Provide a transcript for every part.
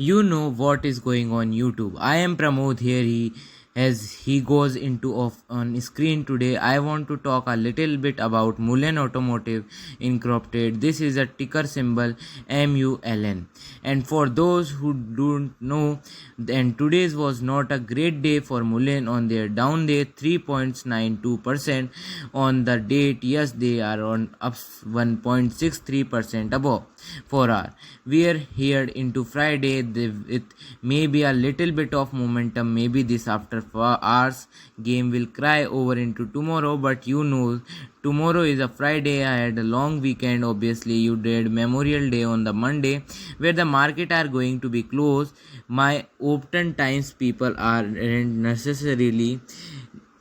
You know what is going on YouTube. I am Pramod here. As he goes into off on screen today, I want to talk a little bit about Mullen Automotive Incorporated. This is a ticker symbol MULN. And for those who don't know, then today's was not a great day for Mullen on their down day 3.92% on the date. Yes, they are on up 1.63% above 4 hour. We are here into Friday with maybe a little bit of momentum. Maybe this after 4 hours game will cry over into tomorrow, but tomorrow is a Friday. I had a long weekend. Obviously, you did Memorial Day on the Monday, where the market are going to be closed. My often times people aren't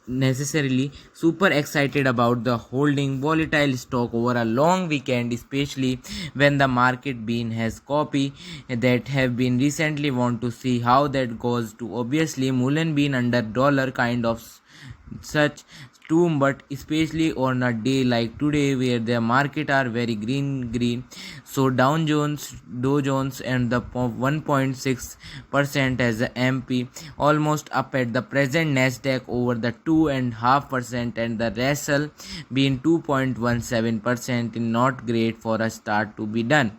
necessarily super excited about the holding volatile stock over a long weekend, especially when the market bean has copy that have been recently. Want to see how that goes to. Obviously Mullen been under dollar kind of such too, but especially on a day like today where the market are very green. So Dow Jones and the 1.6% as a MP, almost up at the present. Nasdaq over the 2.5%, and the Russell being 2.17%. Not great for a start to be done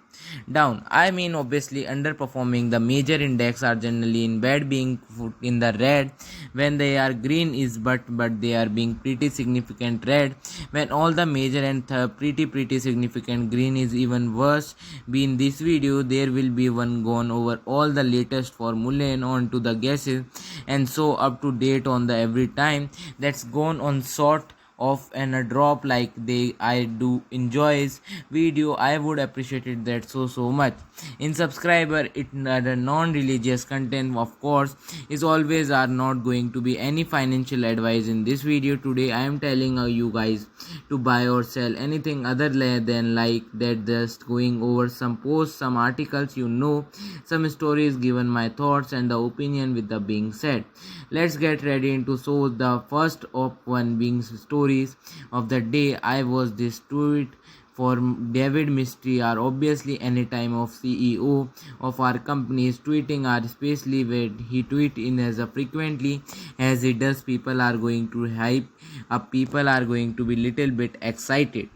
down. I mean, obviously underperforming. The major index are generally in bad, being put in the red when they are green is, but they are being pretty significant red when all the major and pretty significant green is even worse. Be in this video there will be one gone over all the latest formula and on to the guesses, and so up to date on the every time that's gone on sort of and a drop like they I do enjoys video. I would appreciate it that so much in subscriber. It the non-religious content of course is always are not going to be any financial advice. In this video today I am telling you guys to buy or sell anything other than like that, just going over some posts, some articles, some stories, given my thoughts and the opinion. With the being said, let's get ready into so the first of one being stories of the day. I was this tweet for David Mystery are obviously any time of CEO of our companies tweeting are, especially when he tweet in as a frequently as he does, people are going to hype up, people are going to be little bit excited,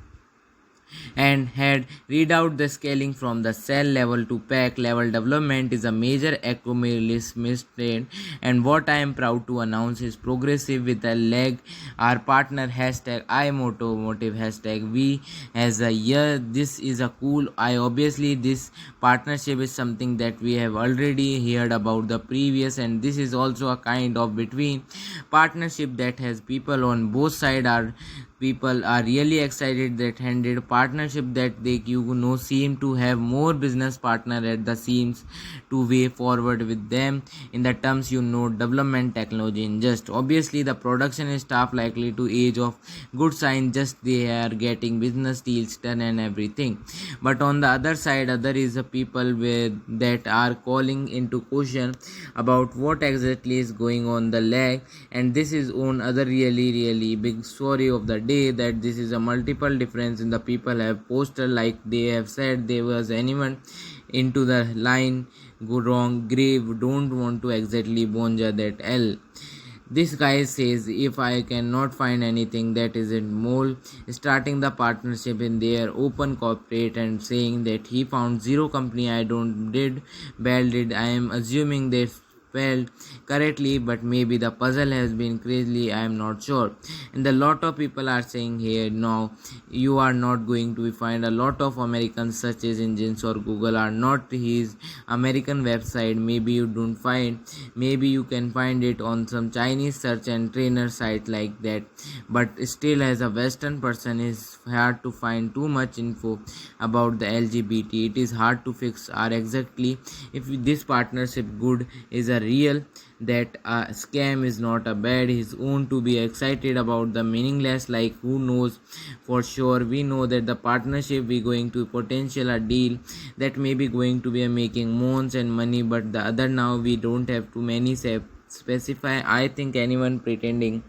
and had read out the scaling from the cell level to pack level development is a major accomplishment. And what I am proud to announce is progressive with a leg our partner hashtag IMautomotive hashtag we as a year. This is a cool. I obviously this partnership is something that we have already heard about the previous, and this is also a kind of between partnership that has people on both sides are people are really excited that handed partnership that they seem to have more business partner at the seams to way forward with them in the terms development technology in just obviously the production staff likely to age of good sign, just they are getting business deals done and everything. But on the other side other is a people that are calling into question about what exactly is going on the lag, and this is on other really big story of the day that this is a multiple difference in the people have posted like they have said there was anyone into the line go wrong grave don't want to exactly bonja that L. This guy says if I cannot find anything that isn't mole starting the partnership in their open corporate and saying that he found zero company I don't did bad did. I am assuming they spelled correctly, but maybe the puzzle has been crazy. I am not sure. And a lot of people are saying here now you are not going to find a lot of American search engines or Google are not his American website. Maybe you don't find, maybe you can find it on some Chinese search and trainer site like that, but still as a Western person is hard to find too much info about the LGBT. It is hard to fix are exactly if this partnership good is a real that a scam is not a bad his own to be excited about the meaningless like who knows for sure. We know that the partnership we going to potential a deal that may be going to be a making moons and money, but the other now we don't have too many specify. I think anyone pretending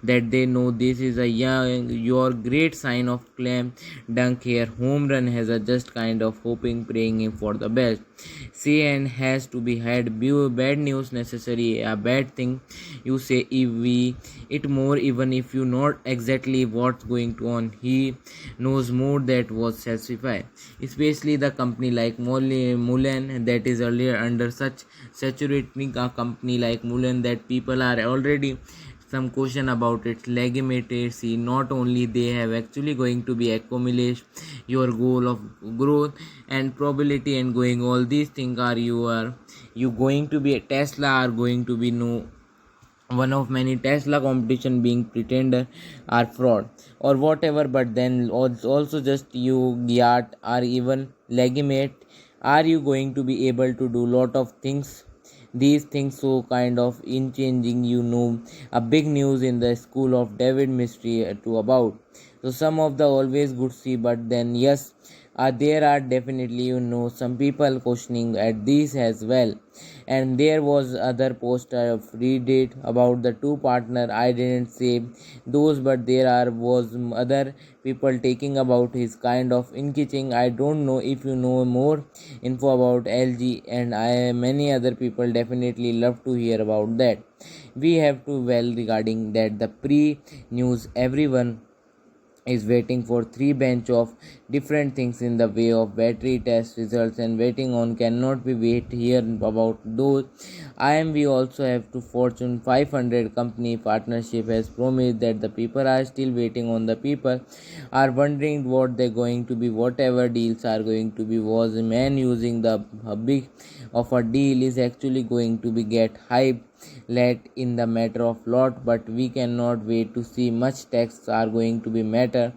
that they know this is a young your great sign of claim dunk here. Home run has a just kind of hoping, praying for the best. Say and has to be had bad news necessary a bad thing. You say if we it more even if you not exactly what's going to on. He knows more that was specified. Especially the company like Mullen that is earlier under such saturating a company like Mullen that people are already some question about its legitimacy. Not only they have actually going to be accumulate your goal of growth and probability and going all these things are you going to be a Tesla are going to be no one of many Tesla competition being pretender or fraud or whatever, but then also just you yacht or even legitimate. Are you going to be able to do lot of things? These things so kind of in changing, a big news in the school of David mystery to about. So some of the always good see, but then yes, there are definitely some people questioning at these as well. And there was other post of read it about the two partner. I didn't say those, but there are was other people taking about his kind of in kitchen. I don't know if you know more info about LG, and I many other people definitely love to hear about that. We have to well regarding that the pre news everyone is waiting for three bunch of different things in the way of battery test results and waiting on cannot be wait here about those. IMV also have to Fortune 500 company partnership has promised that the people are still waiting on. The people are wondering what they're going to be whatever deals are going to be was man using the big of a deal is actually going to be get hype let in the matter of lot, but we cannot wait to see much texts are going to be matter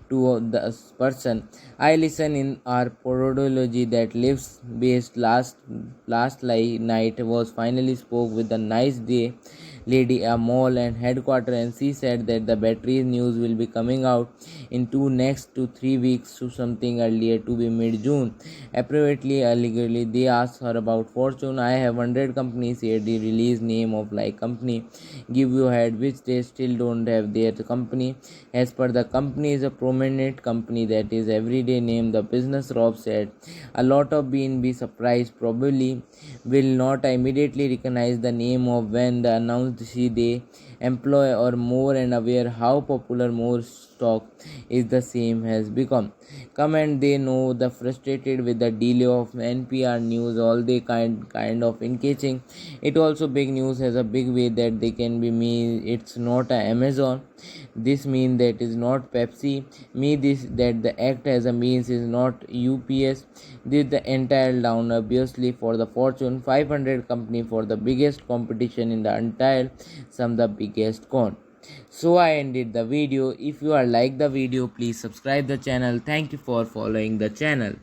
to the person. I listen in our podology that lives based night was finally spoke with a nice day lady a mall and headquarter, and she said that the battery news will be coming out in next to 3 weeks to something earlier to be mid June. Appropriately allegedly they asked her about Fortune. I have 100 companies here. The release name of like company give you head which they still don't have their company. As per the company is a prominent company that is everyday name. The business Rob said a lot of BNB surprised probably will not immediately recognize the name of when the announced see they employ or more and aware how popular more stock is the same has become. Comment they know the frustrated with the delay of NPR news all they kind of engaging. It also big news has a big way that they can be me. It's not a Amazon. This mean that is not Pepsi. Me this that the act as a means is not UPS. This the entire down obviously for the Fortune 500 company for the biggest competition in the entire some the biggest con. So I ended the video. If you are like the video, please subscribe the channel. Thank you for following the channel.